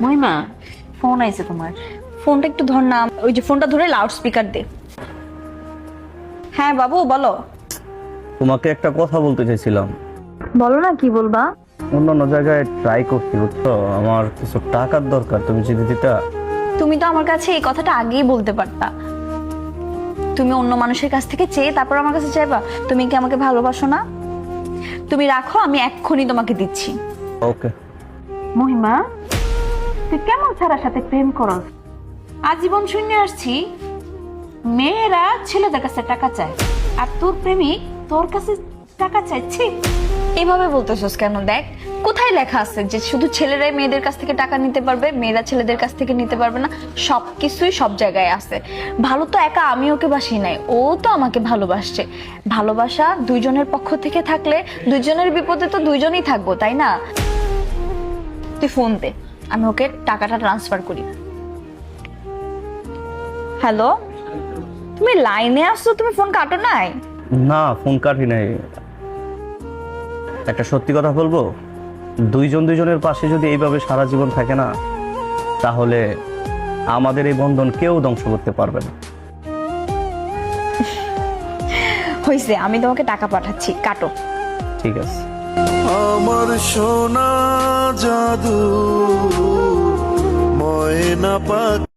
মহিমা, phone আইছে তোমার। ফোনটা একটু ধর না, ওই যে ফোনটা ধরে লাউড স্পিকার দে। হ্যাঁ বাবু বলো। তোমাকে একটা কথা বলতে চাইছিলাম। বলো না, কি বলবা? অন্যান্য জায়গায় ট্রাই করছি, বুঝছো? আমার কিছু টাকার দরকার, তুমি যদি দিতা। তুমি তো আমার কাছে এই কথাটা আগেই বলতে পারতা। তুমি অন্য মানুষের কাছ থেকে চেয়ে তারপর আমার কাছে চাইবা? তুমি কি আমাকে ভালোবাসো না? তুমি রাখো, আমি এক্ষুনি তোমাকে দিচ্ছি। ওকে। মহিমা, তুই কেমন ছাড়ার সাথে প্রেম করস? আজীবন শুনে আসছি মেয়েরা ছেলেদের কাছে টাকা চায়, আর তোর প্রেমিক তোর কাছে টাকা চাইছি। এভাবে বলতেছস কেন? দেখ কোথায় লেখা আছে যে শুধু ছেলেরাই মেয়েদের কাছ থেকে টাকা নিতে পারবে, মেয়েরা ছেলেদের কাছ থেকে নিতে পারবে না। সবকিছুই সব জায়গায় আছে। ভালো তো একা আমি ওকে বাসি নাই, ও তো আমাকে ভালোবাসছে। ভালোবাসা দুইজনের পক্ষ থেকে থাকলে দুইজনের বিপদে তো দুইজনই থাকবো, তাই না? তুই ফোন দে, আমি ওকে টাকাটা ট্রান্সফার করি। হ্যালো, তুমি লাইনে আসছো? তুমি ফোন কাটো নাই? না, ফোন কাটি নাই। একটা সত্যি কথা বলবো, দুইজন দুইজনের পাশে যদি এইভাবে সারা জীবন থাকে না, তাহলে আমাদের এই বন্ধন কেউ ধ্বংস করতে পারবে না। হইছে, আমি তোমাকে টাকা পাঠাচ্ছি, কাটো। ঠিক আছে। আমার সোনা জাদু ময়না পাখি।